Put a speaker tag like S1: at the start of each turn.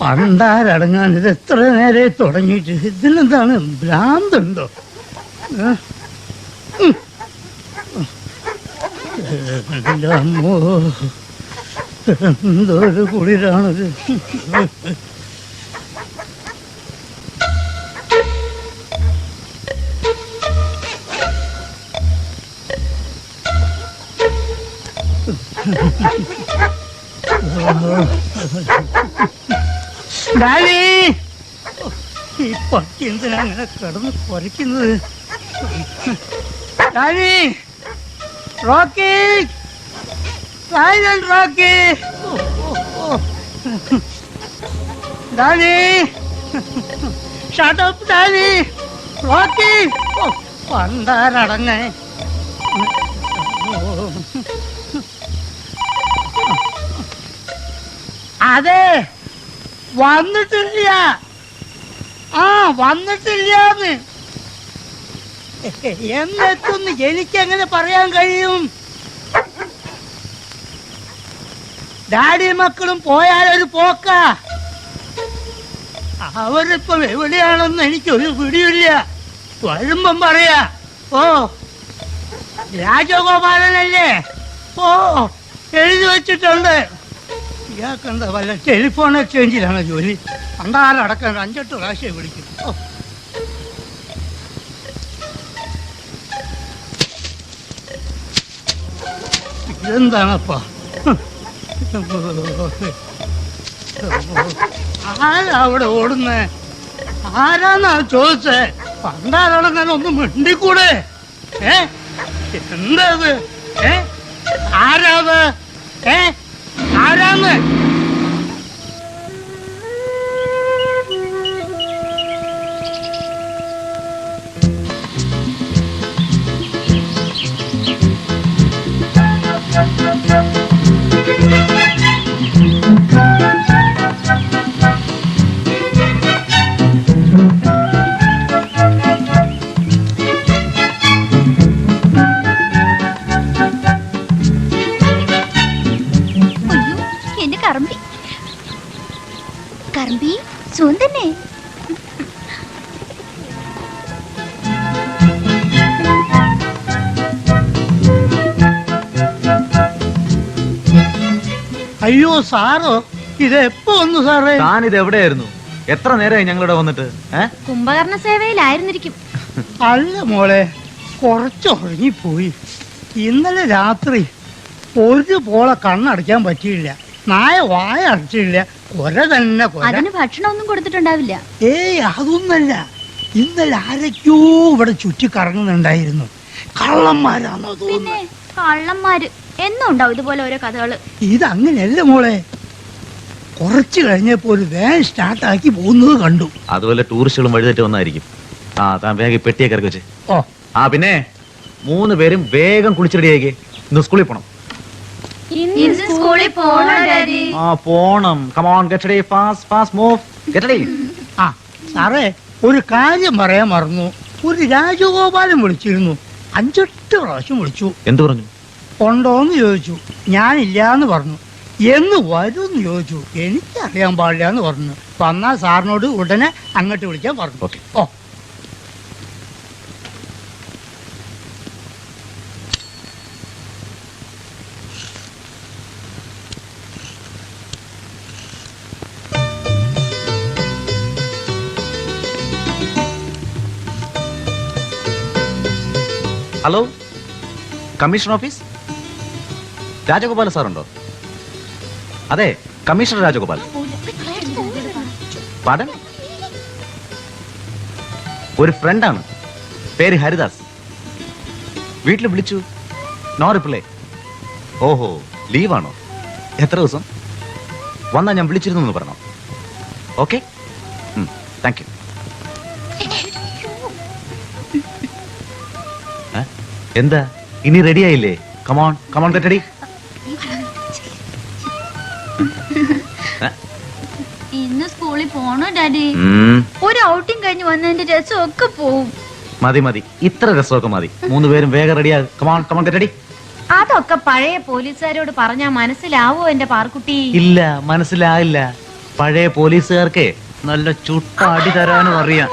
S1: പണ്ടാരടങ്ങാൻ ഇത് എത്ര നേരെ തുടങ്ങിയിട്ട് ഇതിനെന്താണ് ഭ്രാന്തുണ്ടോ? എൻ്റെ അമ്മോ, എന്തോ ഒരു കുളിരാണത്. ഈ പട്ടി എന്തിനാ അങ്ങനെ കിടന്ന് കുറയ്ക്കുന്നത്? Rocky, Rocky, daddy, shut up daddy, Rocky. പണ്ടാരടങ്ങേ. അതെ, വന്നിട്ടില്ല. വന്നിട്ടില്ലാന്ന് എന്നെത്തുന്ന് എനിക്കെങ്ങനെ പറയാൻ കഴിയും? ഡാഡി മക്കളും പോയാലൊരു പോക്ക. അവരിപ്പം എവിടെയാണെന്ന് എനിക്കൊരു പിടിയില്ല. വരുമ്പം പറയാ. ഓ, രാജഗോപാലനല്ലേ? ഓ, എഴുതി വെച്ചിട്ടുണ്ട്. ഇയാൾക്കെന്താ വല്ല ടെലിഫോൺ എക്സ്ചേഞ്ചിലാണ് ജോലി? പണ്ടാരടക്കം 5-8 പ്രാവശ്യം വിളിക്കും. ഇതെന്താണപ്പാ? ആരാ അവിടെ ഓടുന്നേ? ആരാന്നാ ചോദിച്ചേ? പണ്ടാരടങ്ങാൻ ഒന്ന് മിണ്ടിക്കൂടെ? എന്താ ഇത്? ആരാത്? ആരാന്ന്?
S2: കറമ്പി സുന്ദരനെ.
S1: അയ്യോ സാറോ, ഇതെപ്പോ വന്നു സാറേ?
S3: താനിത് എവിടെയായിരുന്നു? എത്ര നേരമായി ഞങ്ങളിവിടെ വന്നിട്ട്?
S2: കുംഭകർണ സേവയിലായിരുന്നിരിക്കും.
S1: അല്ല മോളെ, കുറച്ചുറങ്ങിപ്പോയി. ഇന്നലെ രാത്രി ഒരു പോളെ കണ്ണടയ്ക്കാൻ പറ്റിയില്ല. നായ വായ അടച്ചില്ല. കൊര തന്നെ.
S2: അതിന് ഭക്ഷണമൊന്നും കൊടുത്തിട്ടുണ്ടാവില്ല.
S1: ഏയ്, അതൊന്നല്ല. ഇന്നലെ ആരൊക്കെയോ ഇവിടെ ചുറ്റി കറങ്ങുന്നുണ്ടായിരുന്നു. കള്ളന്മാരാണോ തോന്നുന്നു?
S2: കള്ളന്മാര് എന്നും ഉണ്ടാവും ഇതുപോലെ ഓരോ കഥകള്.
S1: ഇതങ്ങനെയല്ല മോളെ. കുറച്ചു കഴിഞ്ഞപ്പോ ഒരു വാൻ സ്റ്റാർട്ടാക്കി പോകുന്നത് കണ്ടു.
S3: അതുപോലെ ടൂറിസ്റ്റുകളും വഴിതെറ്റ് വന്നായിരിക്കും. താൻ വേഗം പെട്ടിയൊക്കെ ഇറക്കി വെച്ച്. പിന്നെ 3 പേരും വേഗം കുളിച്ചിടിയാക്കി. ഇന്ന് സ്കൂളിൽ പോണം. പോണം. Come on, get ready, fast, fast, move, get ready.
S1: സാറേ, ഒരു കാര്യം പറയാൻ മറന്നു. ഒരു രാജഗോപാലൻ വിളിച്ചിരുന്നു. 5-8 പ്രാവശ്യം വിളിച്ചു.
S3: എന്ത് പറഞ്ഞു?
S1: ഉണ്ടോന്ന് ചോദിച്ചു. ഞാനില്ലാന്ന് പറഞ്ഞു. എന്ന് വരുമെന്ന് ചോദിച്ചു. എനിക്കറിയാൻ പാടില്ല എന്ന് പറഞ്ഞു. വന്നാൽ സാറിനോട് ഉടനെ അങ്ങോട്ട് വിളിക്കാൻ പറഞ്ഞു. ഓ,
S3: ഹലോ, കമ്മീഷണർ ഓഫീസ്. രാജഗോപാൽ സാറുണ്ടോ? അതെ, കമ്മീഷണർ രാജഗോപാൽ. പാടൻ, ഒരു ഫ്രണ്ടാണ്, പേര് ഹരിദാസ്. വീട്ടിൽ വിളിച്ചു, നോ റിപ്ലൈ. ഓഹോ, ലീവാണോ? എത്ര ദിവസം? വന്നാ ഞാൻ വിളിച്ചിരുന്നു എന്ന് പറഞ്ഞോ. Okay, thank you. എന്താ, ഇനി റെഡി ആയില്ലേ? Come on come on, get ready.
S2: ഇന്ന് സ്കൂളിൽ പോണോ ഡാഡി?
S3: ഉം,
S2: ഒരു ഔട്ടിങ് കഴിഞ്ഞ് വന്നതിന്റെ രസമൊക്കെ പോവും.
S3: മതി മതി, ഇത്ര രസമൊക്കെ മതി. 3 പേരും വേഗം റെഡിയാ. Come on come on get ready.
S2: അതൊക്കെ പഴയ പോലീസുകാരോട് പറഞ്ഞാ മനസ്സിലാവോ എന്റെ പാർക്കുട്ടി?
S3: ഇല്ല, മനസ്സിലായില്ല. പഴയ പോലീസുകാർക്ക് നല്ല ചുട്ട അടി തരാനും അറിയാം.